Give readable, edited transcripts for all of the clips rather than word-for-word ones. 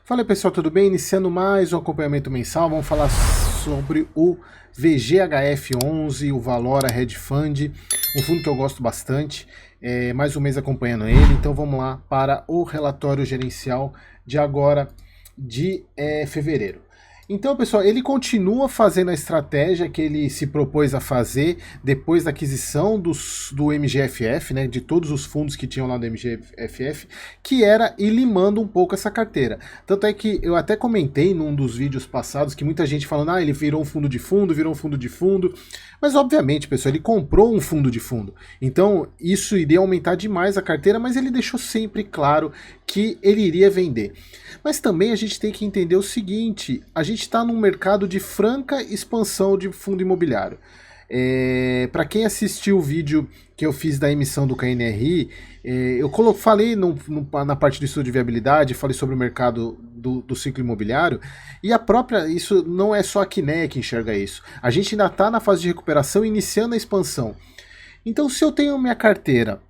Fala aí, pessoal, tudo bem? Iniciando mais um acompanhamento mensal, vamos falar sobre o VGHF11, o Valora Hedge Fund, um fundo que eu gosto bastante, mais um mês acompanhando ele, então vamos lá para o relatório gerencial de agora de fevereiro. Então, pessoal, ele continua fazendo a estratégia que ele se propôs a fazer depois da aquisição do MGFF, né, de todos os fundos que tinham lá do MGFF, que era ir limando um pouco essa carteira. Tanto é que eu até comentei num dos vídeos passados que muita gente falando, ele virou um fundo de fundo, virou um fundo de fundo. Mas, obviamente, pessoal, ele comprou um fundo de fundo. Então, isso iria aumentar demais a carteira, mas ele deixou sempre claro que ele iria vender. Mas também a gente tem que entender o seguinte, a gente está num mercado de franca expansão de fundo imobiliário. Para quem assistiu o vídeo que eu fiz da emissão do KNRI, eu falei na parte do estudo de viabilidade, falei sobre o mercado do ciclo imobiliário, e isso não é só a Quineia que enxerga isso. A gente ainda está na fase de recuperação, iniciando a expansão. Então, se eu tenho minha carteira,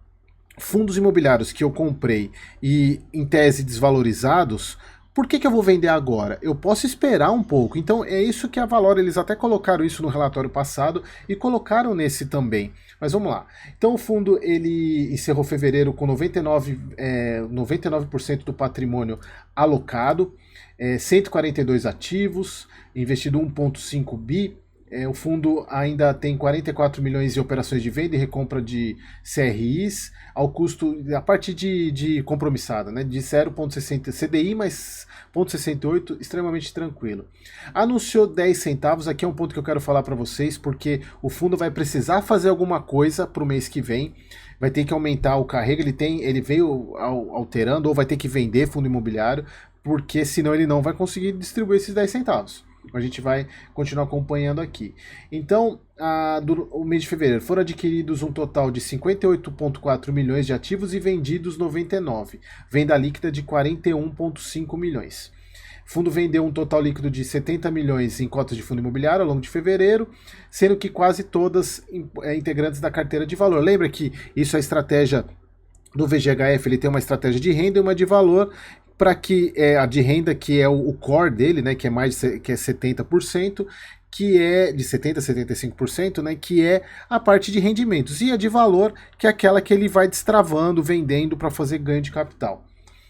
fundos imobiliários que eu comprei e em tese desvalorizados, por que eu vou vender agora? Eu posso esperar um pouco. Então é isso que a Valora, eles até colocaram isso no relatório passado e colocaram nesse também. Mas vamos lá. Então o fundo ele encerrou fevereiro com 99% do patrimônio alocado, 142 ativos, investido 1,5 bi. O fundo ainda tem 44 milhões em operações de venda e recompra de CRIs, ao custo, a partir de compromissada, né, de 0,60 CDI mais 0,68, extremamente tranquilo. Anunciou 10 centavos, aqui é um ponto que eu quero falar para vocês, porque o fundo vai precisar fazer alguma coisa para o mês que vem, vai ter que aumentar o carrego, ele veio alterando, ou vai ter que vender fundo imobiliário, porque senão ele não vai conseguir distribuir esses 10 centavos. A gente vai continuar acompanhando aqui. Então, o mês de fevereiro foram adquiridos um total de 58,4 milhões de ativos e vendidos 99. Venda líquida de 41,5 milhões. O fundo vendeu um total líquido de 70 milhões em cotas de fundo imobiliário ao longo de fevereiro, sendo que quase todas integrantes da carteira de valor. Lembra que isso é a estratégia do VGHF, ele tem uma estratégia de renda e uma de valor, para que a de renda, que é o core dele, né, que é 70%, que é de 70% a 75%, né, que é a parte de rendimentos, e a de valor, que é aquela que ele vai destravando, vendendo para fazer ganho de capital.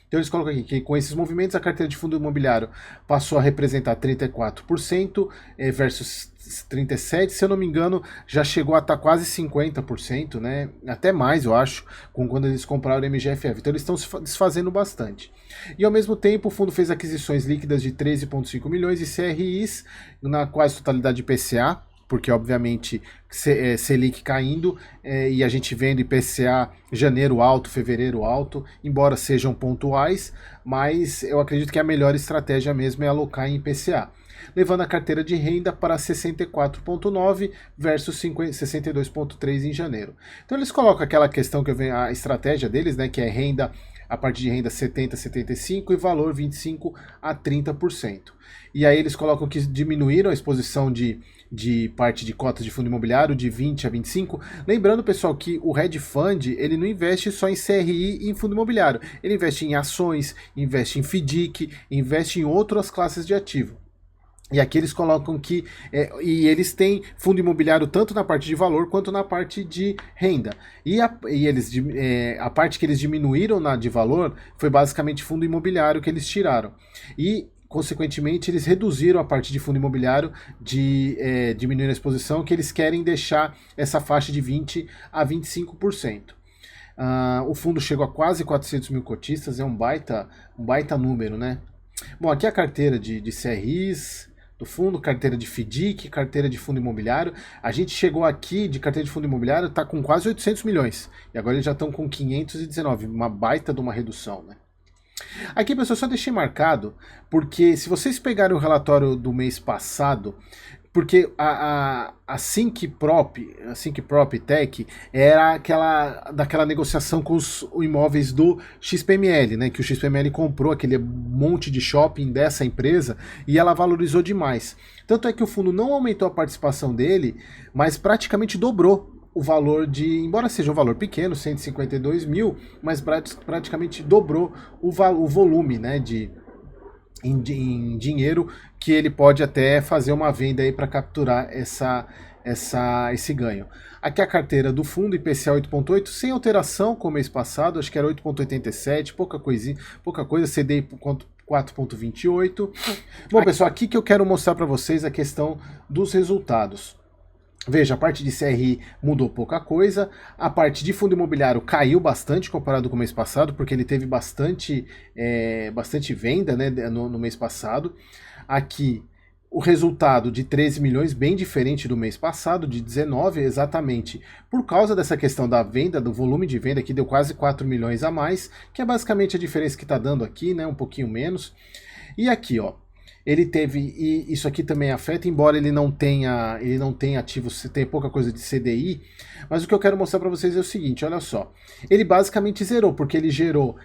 Então eles colocam aqui que com esses movimentos a carteira de fundo imobiliário passou a representar 34% versus 37%, se eu não me engano já chegou a estar quase 50%, né? Até mais eu acho, quando eles compraram o MGFF. Então eles estão se desfazendo bastante. E ao mesmo tempo o fundo fez aquisições líquidas de 13,5 milhões de CRIs, na quase totalidade de IPCA, porque obviamente Selic caindo e a gente vendo IPCA janeiro alto, fevereiro alto, embora sejam pontuais, mas eu acredito que a melhor estratégia mesmo é alocar em IPCA, levando a carteira de renda para 64,9 versus 62,3 em janeiro. Então eles colocam aquela questão que eu venho, a estratégia deles, né, que é renda, a partir de renda 70 a 75 e valor 25 a 30%. E aí eles colocam que diminuíram a exposição de parte de cotas de fundo imobiliário de 20 a 25. Lembrando, pessoal, que o hedge fund ele não investe só em CRI e em fundo imobiliário. Ele investe em ações, investe em FDIC, investe em outras classes de ativo. E aqui eles colocam que e eles têm fundo imobiliário tanto na parte de valor quanto na parte de renda. E a parte que eles diminuíram na de valor foi basicamente fundo imobiliário que eles tiraram. E consequentemente, eles reduziram a parte de fundo imobiliário, diminuir a exposição, que eles querem deixar essa faixa de 20% a 25%. O fundo chegou a quase 400 mil cotistas, é um baita número, né? Bom, aqui a carteira de CRIs do fundo, carteira de FDIC, carteira de fundo imobiliário. A gente chegou aqui de carteira de fundo imobiliário, está com quase 800 milhões. E agora eles já estão com 519, uma baita de uma redução, né? Aqui, pessoal, só deixei marcado, porque se vocês pegarem o relatório do mês passado, porque a Syncprop Tech era daquela negociação com os imóveis do XPML, né, que o XPML comprou aquele monte de shopping dessa empresa e ela valorizou demais. Tanto é que o fundo não aumentou a participação dele, mas praticamente dobrou o valor embora seja um valor pequeno, 152 mil, mas praticamente dobrou o volume, né, em dinheiro, que ele pode até fazer uma venda aí para capturar esse ganho. Aqui a carteira do fundo IPCA 8.8, sem alteração com o mês passado, acho que era 8.87, pouca coisa, CDI 4.28. Bom, pessoal, aqui que eu quero mostrar para vocês a questão dos resultados. Veja, a parte de CRI mudou pouca coisa, a parte de fundo imobiliário caiu bastante comparado com o mês passado, porque ele teve bastante venda, né, no mês passado. Aqui, o resultado de 13 milhões, bem diferente do mês passado, de 19, exatamente por causa dessa questão da venda, do volume de venda, que deu quase 4 milhões a mais, que é basicamente a diferença que está dando aqui, né, um pouquinho menos. E aqui, ó, ele teve, e isso aqui também afeta, embora ele não tenha ativos, tem pouca coisa de CDI, mas o que eu quero mostrar para vocês é o seguinte, olha só, ele basicamente zerou, porque ele gerou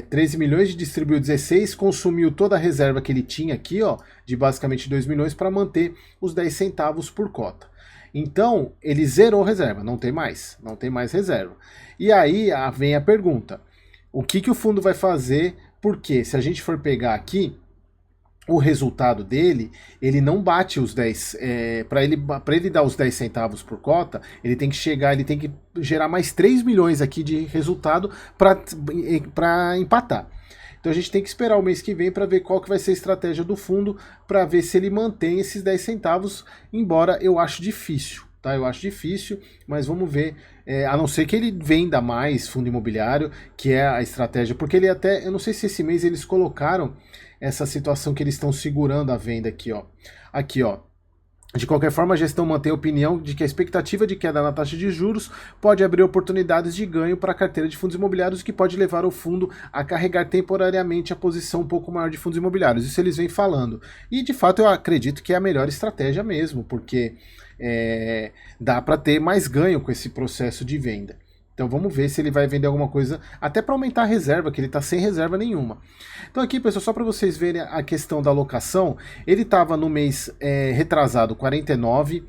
13 milhões, distribuiu 16, consumiu toda a reserva que ele tinha aqui, ó, de basicamente 2 milhões para manter os 10 centavos por cota. Então, ele zerou reserva, não tem mais reserva. E aí vem a pergunta, o que o fundo vai fazer? Porque se a gente for pegar aqui, o resultado dele, ele não bate os 10, para ele dar os 10 centavos por cota, ele tem que gerar mais 3 milhões aqui de resultado para empatar. Então a gente tem que esperar o mês que vem para ver qual que vai ser a estratégia do fundo, para ver se ele mantém esses 10 centavos, embora eu acho difícil. Tá, eu acho difícil, mas vamos ver, a não ser que ele venda mais fundo imobiliário, que é a estratégia, porque ele até, eu não sei se esse mês eles colocaram essa situação que eles estão segurando a venda aqui, ó. Aqui, ó. De qualquer forma, a gestão mantém a opinião de que a expectativa de queda na taxa de juros pode abrir oportunidades de ganho para a carteira de fundos imobiliários, que pode levar o fundo a carregar temporariamente a posição um pouco maior de fundos imobiliários. Isso eles vêm falando. E, de fato, eu acredito que é a melhor estratégia mesmo, porque dá para ter mais ganho com esse processo de venda. Então vamos ver se ele vai vender alguma coisa, até para aumentar a reserva, que ele está sem reserva nenhuma. Então aqui, pessoal, só para vocês verem a questão da alocação, ele estava no mês retrasado 49,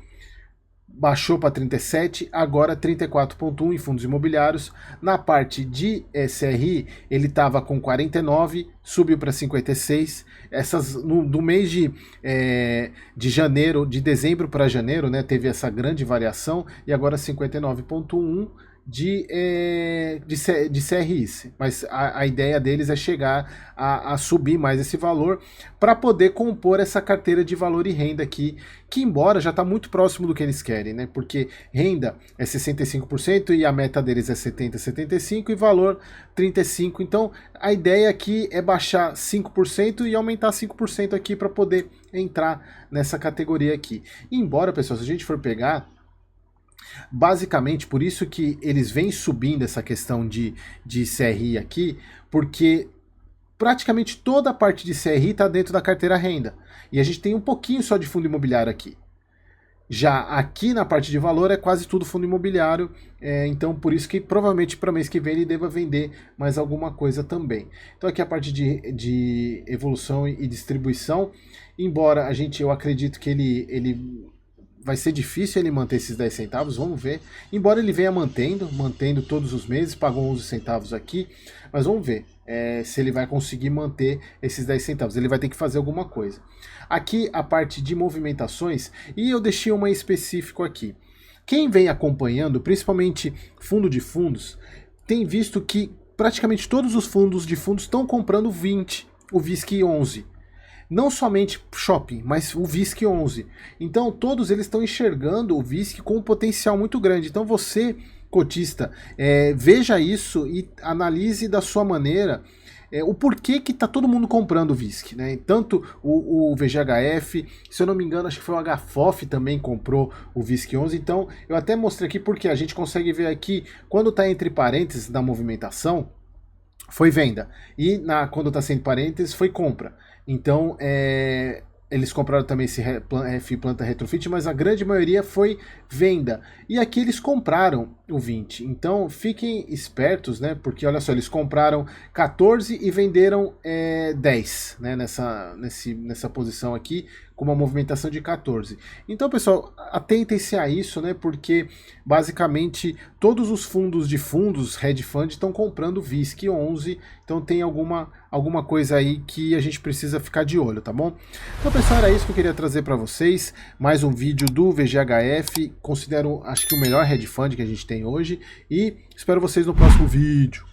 baixou para 37, agora 34,1 em fundos imobiliários. Na parte de CRI, ele estava com 49, subiu para 56. Do mês de janeiro, de dezembro para janeiro, né, teve essa grande variação, e agora 59,1 de CRIs, mas a ideia deles é chegar a subir mais esse valor para poder compor essa carteira de valor e renda aqui, que embora já está muito próximo do que eles querem, né? Porque renda é 65% e a meta deles é 70, 75% e valor 35%. Então a ideia aqui é baixar 5% e aumentar 5% aqui para poder entrar nessa categoria aqui. E embora, pessoal, se a gente for pegar, basicamente, por isso que eles vêm subindo essa questão de CRI aqui, porque praticamente toda a parte de CRI está dentro da carteira renda. E a gente tem um pouquinho só de fundo imobiliário aqui. Já aqui na parte de valor é quase tudo fundo imobiliário, então por isso que provavelmente para o mês que vem ele deva vender mais alguma coisa também. Então aqui a parte de evolução e distribuição, embora eu acredito que ele vai ser difícil ele manter esses 10 centavos, vamos ver. Embora ele venha mantendo todos os meses, pagou 11 centavos aqui, mas vamos ver se ele vai conseguir manter esses 10 centavos. Ele vai ter que fazer alguma coisa. Aqui a parte de movimentações, e eu deixei uma específico aqui. Quem vem acompanhando, principalmente fundo de fundos, tem visto que praticamente todos os fundos de fundos estão comprando 20, o VISC 11. Não somente shopping, mas o VISC 11. Então todos eles estão enxergando o VISC com um potencial muito grande. Então você, cotista, veja isso e analise da sua maneira o porquê que está todo mundo comprando o VISC, né? Tanto o VGHF, se eu não me engano, acho que foi o HFOF também comprou o VISC 11. Então eu até mostrei aqui porque a gente consegue ver aqui, quando está entre parênteses da movimentação, foi venda. E quando está sem parênteses, foi compra. Então, eles compraram também esse planta retrofit, mas a grande maioria foi venda. E aqui eles compraram o 20. Então fiquem espertos, né? Porque olha só, eles compraram 14 e venderam 10, né? Nessa posição aqui, com uma movimentação de 14. Então, pessoal, atentem-se a isso, né? Porque basicamente todos os fundos, hedge fund, estão comprando VISC 11. Então tem alguma coisa aí que a gente precisa ficar de olho, tá bom? Então, pessoal, era isso que eu queria trazer para vocês. Mais um vídeo do VGHF. Considero, acho que o melhor hedge fund que a gente tem hoje. E espero vocês no próximo vídeo.